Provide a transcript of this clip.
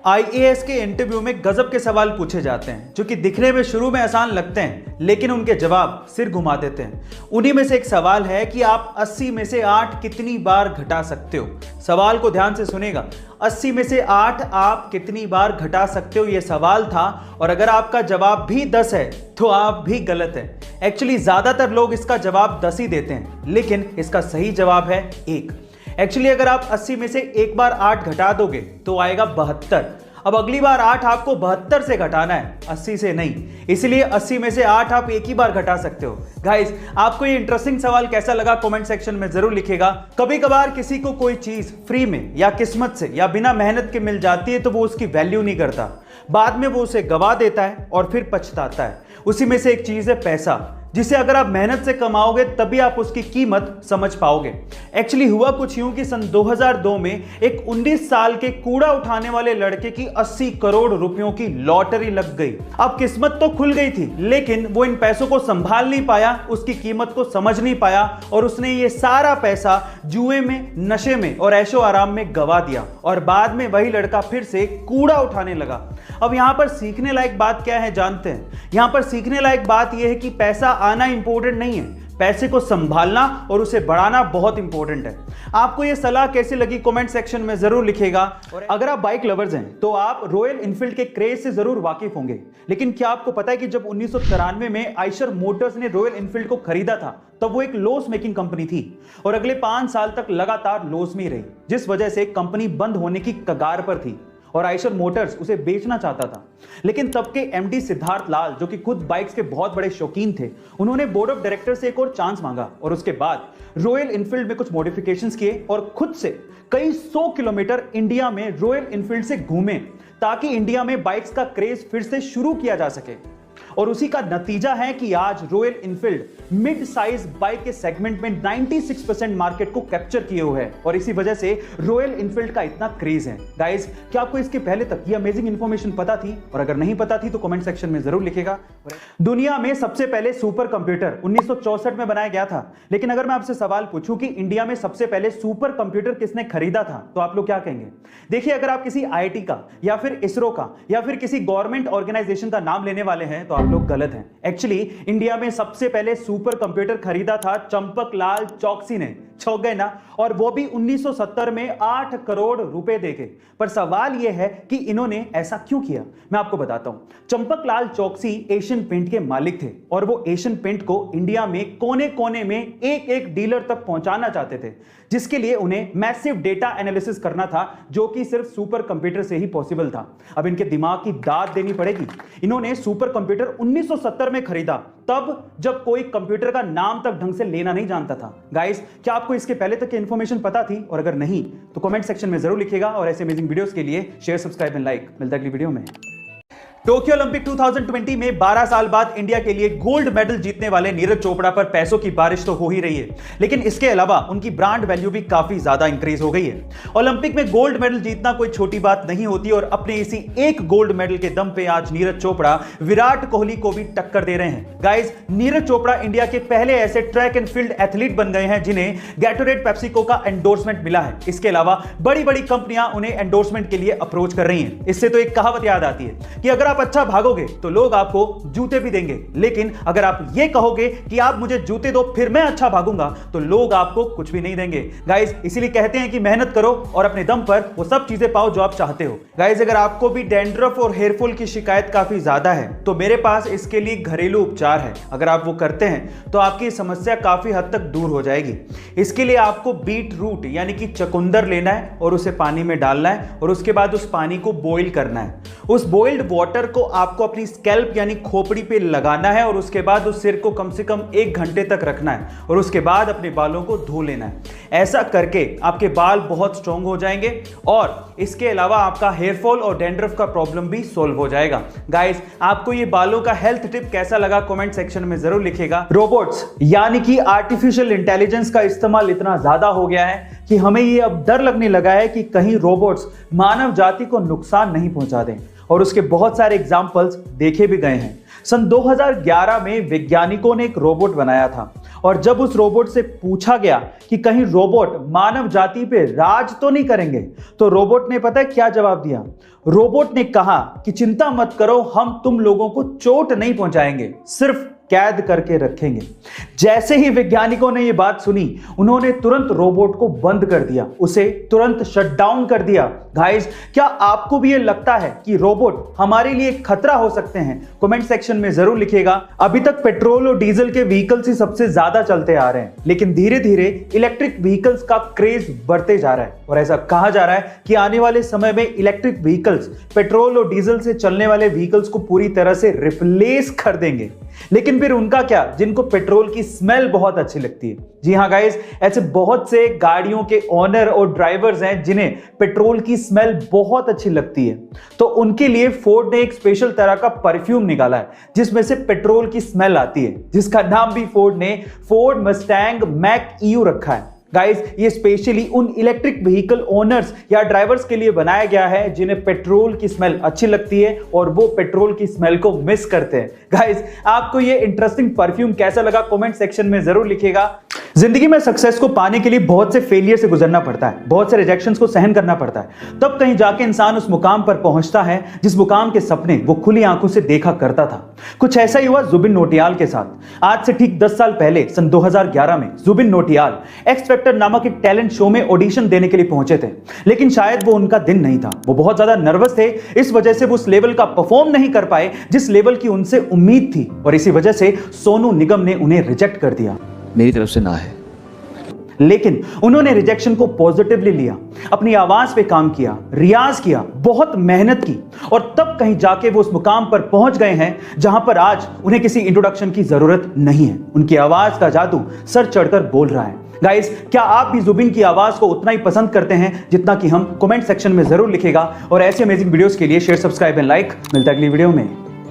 IAS के interview में गजब के सवाल पूछे जाते हैं जो कि दिखने में शुरू में आसान लगते हैं, लेकिन उनके जवाब सिर घुमा देते हैं। उन्हीं में से एक सवाल है कि आप 80 में से 8 कितनी बार घटा सकते हो। सवाल को ध्यान से सुनेगा। 80 में से 8 आप कितनी बार घटा सकते हो, यह सवाल था। और अगर आपका जवाब भी 10 है तो आप भी गलत है। एक्चुअली ज्यादातर लोग इसका जवाब 10 ही देते हैं, लेकिन इसका सही जवाब है 1। एक्चुअली अगर आप 80 में से एक बार 8 घटा दोगे तो आएगा 72। अब अगली बार 8 आपको 72 से घटाना है, 80 से नहीं। इसलिए 80 में से 8 आप एक ही बार घटा सकते हो। गाइस, आपको ये इंटरेस्टिंग सवाल कैसा लगा कमेंट सेक्शन में जरूर लिखेगा। कभी कभार किसी को कोई चीज फ्री में या किस्मत से या बिना मेहनत के मिल जाती है तो वो उसकी वैल्यू नहीं करता, बाद में वो उसे गवा देता है और फिर पछताता है। उसी में से एक चीज है पैसा, जिसे अगर आप मेहनत से कमाओगे तभी आप उसकी कीमत समझ पाओगे। एक्चुअली हुआ कुछ यूं कि सन 2002 में एक 19 साल के कूड़ा उठाने वाले लड़के की 80 करोड़ रुपयों की लॉटरी लग गई। अब किस्मत तो खुल गई थी, लेकिन वो इन पैसों को संभाल नहीं पाया, उसकी कीमत को समझ नहीं पाया और उसने ये सारा पैसा जुए में, नशे में और ऐशो आराम में गवा दिया। और बाद में वही लड़का फिर से कूड़ा उठाने लगा। अब यहां पर सीखने लायक बात क्या है जानते हैं? यहां पर सीखने लायक बात यह है कि पैसा आना इंपॉर्टेंट नहीं है, पैसे को संभालना और उसे बढ़ाना बहुत इंपॉर्टेंट है। आपको यह सलाह कैसी लगी कमेंट सेक्शन में जरूर लिखेगा। और अगर आप बाइक लवर्स हैं तो आप रॉयल एनफील्ड के क्रेज से जरूर वाकिफ होंगे। लेकिन क्या आपको पता है कि जब 1993 में आइशर मोटर्स ने रॉयल एनफील्ड को खरीदा था तब वो एक लॉस मेकिंग कंपनी थी और अगले 5 साल तक लगातार लॉस में ही रही, जिस वजह से कंपनी बंद होने की कगार पर थी और आइशर मोटर्स उसे बेचना चाहता था। लेकिन तब के एमडी सिद्धार्थ लाल, जो कि खुद बाइक्स के बहुत बड़े शौकीन थे, उन्होंने बोर्ड ऑफ डायरेक्टर से एक और चांस मांगा और उसके बाद रॉयल एनफील्ड में कुछ मॉडिफिकेशंस किए और खुद से कई 100 किलोमीटर इंडिया में रॉयल एनफील्ड से घूमे ताकि इंडिया में बाइक्स का क्रेज फिर से शुरू किया जा सके। और उसी का नतीजा है कि आज royal Enfield mid size bike के सेगमेंट में 96% मार्केट को कैप्चर किए हुए है और इसी वजह से रॉयल एनफील्ड का इतना क्रेज है। गाइस, क्या आपको इसके पहले तक ये अमेजिंग इंफॉर्मेशन पता थी? और अगर नहीं पता थी तो कमेंट सेक्शन में जरूर लिखेगा। दुनिया में सबसे पहले सुपर कंप्यूटर 1964 में बनाया गया था, लेकिन अगर मैं आपसे सवाल पूछूं कि इंडिया में सबसे पहले सुपर कंप्यूटर किसने खरीदा था तो आप लोग क्या कहेंगे? देखिए, अगर आप किसी आईआईटी का या फिर इसरो का या फिर किसी गवर्नमेंट ऑर्गेनाइजेशन का नाम लेने वाले हैं तो आप लोग गलत हैं। एक्चुअली इंडिया में सबसे पहले सुपर कंप्यूटर खरीदा था चंपकलाल चौकसी ने। चौंक गए ना? और वो भी 1970 में 8 करोड़ रुपए देके। पर सवाल यह है कि इन्होंने ऐसा क्यों किया, मैं आपको बताता हूं। चंपकलाल चौकसी एशियन पेंट के मालिक थे और वो एशियन पेंट को इंडिया में कोने कोने में एक एक डीलर तक पहुंचाना चाहते थे, जिसके लिए उन्हें मैसिव डेटा एनालिसिस करना था, जो कि सिर्फ सुपर कंप्यूटर से ही पॉसिबल था। अब इनके दिमाग की दाद देनी पड़ेगी। इन्होंने सुपर कंप्यूटर 1970 में खरीदा, तब जब कोई कंप्यूटर का नाम तक ढंग से लेना नहीं जानता था। गाइस, क्या आपको इसके पहले तक की इंफॉर्मेशन पता थी? और अगर नहीं तो कमेंट सेक्शन में जरूर लिखिएगा। और ऐसे अमेजिंग वीडियोस के लिए शेयर, सब्सक्राइब एंड लाइक। मिलता है अगली वीडियो में। टोक्यो ओलंपिक 2020 में 12 साल बाद इंडिया के लिए गोल्ड मेडल जीतने वाले नीरज चोपड़ा पर पैसों की बारिश तो हो ही रही है, लेकिन इसके अलावा उनकी ब्रांड वैल्यू भी काफी ज्यादा इंक्रीज हो गई है। ओलंपिक में गोल्ड मेडल जीतना कोई छोटी बात नहीं होती और अपने इसी एक गोल्ड मेडल के दम पे आज नीरज चोपड़ा विराट कोहली को भी टक्कर दे रहे हैं। गाइस, नीरज चोपड़ा इंडिया के पहले ऐसे ट्रैक एंड फील्ड एथलीट बन गए हैं जिन्हें गैटोरेड पेप्सिको का एंडोर्समेंट मिला है। इसके अलावा बड़ी बड़ी कंपनियां उन्हें एंडोर्समेंट के लिए अप्रोच कर रही हैं। इससे तो एक कहावत याद आती है कि अगर आप अच्छा भागोगे तो लोग आपको जूते भी देंगे, लेकिन अगर आप ये कहोगे कि आप मुझे जूते दो फिर मैं अच्छा भागूंगा तो लोग आपको कुछ भी नहीं देंगे। गाइस, इसीलिए कहते हैं कि मेहनत करो और अपने दम पर वो सब चीजें पाओ जो आप चाहते हो। गाइस, अगर आपको भी डैंड्रफ और हेयर फॉल की शिकायत काफी ज्यादा है तो मेरे पास इसके लिए घरेलू उपचार है। अगर आप वो करते हैं तो आपकी समस्या काफी हद तक दूर हो जाएगी। इसके लिए आपको बीट रूट यानी कि चुकंदर लेना है और उसे पानी में डालना है और उसके बाद उस पानी को बॉईल करना है। उस बॉइल्ड वाटर को आपको अपनी स्कैल्प यानी खोपड़ी पे लगाना है और उसके बाद उस सिर को कम से कम 1 घंटे तक रखना है और उसके बाद अपने बालों को धो लेना है। ऐसा करके आपके बाल बहुत स्ट्रांग हो जाएंगे और इसके अलावा आपका हेयर फॉल और डैंड्रफ का प्रॉब्लम भी सॉल्व हो जाएगा। गाइस, आपको ये बालों का हेल्थ टिप कैसा लगा कमेंट सेक्शन में जरूर लिखिएगा। रोबोट्स यानी कि आर्टिफिशियल इंटेलिजेंस का इस्तेमाल इतना ज्यादा हो गया है कि हमें ये अब डर लगने लगा है कि कहीं रोबोट्स मानव जाति को नुकसान नहीं पहुंचा दें और उसके बहुत सारे एग्जाम्पल्स देखे भी गए हैं। सन 2011 में वैज्ञानिकों ने एक रोबोट बनाया था और जब उस रोबोट से पूछा गया कि कहीं रोबोट मानव जाति पे राज तो नहीं करेंगे, तो रोबोट ने पता है क्या जवाब दिया? रोबोट ने कहा कि चिंता मत करो, हम तुम लोगों को चोट नहीं पहुंचाएंगे, सिर्फ कैद करके रखेंगे। जैसे ही वैज्ञानिकों ने यह बात सुनी, उन्होंने तुरंत रोबोट को बंद कर दिया, उसे तुरंत शट डाउन कर दिया। गाइस, क्या आपको भी ये लगता है कि रोबोट हमारे लिए खतरा हो सकते हैं? कमेंट सेक्शन में जरूर लिखिएगा। अभी तक पेट्रोल और डीजल के व्हीकल्स ही सबसे ज्यादा चलते आ रहे हैं, लेकिन धीरे धीरे इलेक्ट्रिक व्हीकल्स का क्रेज बढ़ते जा रहा है और ऐसा कहा जा रहा है कि आने वाले समय में इलेक्ट्रिक व्हीकल्स पेट्रोल और डीजल से चलने वाले व्हीकल्स को पूरी तरह से रिप्लेस कर देंगे। लेकिन फिर उनका क्या, जिनको पेट्रोल की स्मेल बहुत अच्छी लगती है? जी हां गाइस, ऐसे बहुत से गाड़ियों के ओनर और ड्राइवर्स हैं जिन्हें पेट्रोल की स्मेल बहुत अच्छी लगती है। तो उनके लिए फोर्ड ने एक स्पेशल तरह का परफ्यूम निकाला है जिसमें से पेट्रोल की स्मेल आती है, जिसका नाम भी फोर्ड ने फोर्ड मस्टैंग मैक ईयू रखा है। गाइस, ये स्पेशली उन इलेक्ट्रिक व्हीकल ओनर्स या ड्राइवर्स के लिए बनाया गया है जिन्हें पेट्रोल की स्मेल अच्छी लगती है और वो पेट्रोल की स्मेल को मिस करते हैं। गाइस, आपको ये इंटरेस्टिंग परफ्यूम कैसा लगा? कमेंट सेक्शन में जरूर लिखिएगा। जिंदगी में सक्सेस को पाने के लिए बहुत से फेलियर से गुजरना पड़ता है, बहुत से रिजेक्शंस को सहन करना पड़ता है, तब कहीं जाके इंसान उस मुकाम पर पहुंचता है जिस मुकाम के सपने वो खुली आंखों से देखा करता था। कुछ ऐसा ही हुआ जुबिन नौटियाल के साथ। आज से ठीक 10 साल पहले सन 2011 में जुबिन नौटियाल एक्स फैक्टर नामक एक टैलेंट शो में ऑडिशन देने के लिए पहुंचे थे, लेकिन शायद वो उनका दिन नहीं था। वो बहुत ज्यादा नर्वस थे, इस वजह से वो उस लेवल का परफॉर्म नहीं कर पाए जिस लेवल की उनसे उम्मीद थी, और इसी वजह से सोनू निगम ने उन्हें रिजेक्ट कर दिया। मेरी तरफ से ना है। लेकिन उन्होंने रिजेक्शन को पॉजिटिवली लिया, अपनी आवाज पे काम किया, रियाज किया, बहुत मेहनत की, और तब कहीं जाके वो उस मुकाम पर पहुंच गए हैं जहां पर आज उन्हें किसी इंट्रोडक्शन की जरूरत नहीं है। उनकी आवाज का जादू सर चढ़कर बोल रहा है। गाइस, क्या आप भी जुबिन की आवाज को उतना ही पसंद करते हैं जितना कि हम? कमेंट सेक्शन में जरूर लिखेगा। और ऐसे अमेजिंग वीडियोस के लिए शेयर, सब्सक्राइब एंड लाइक। मिलता है अगली वीडियो में।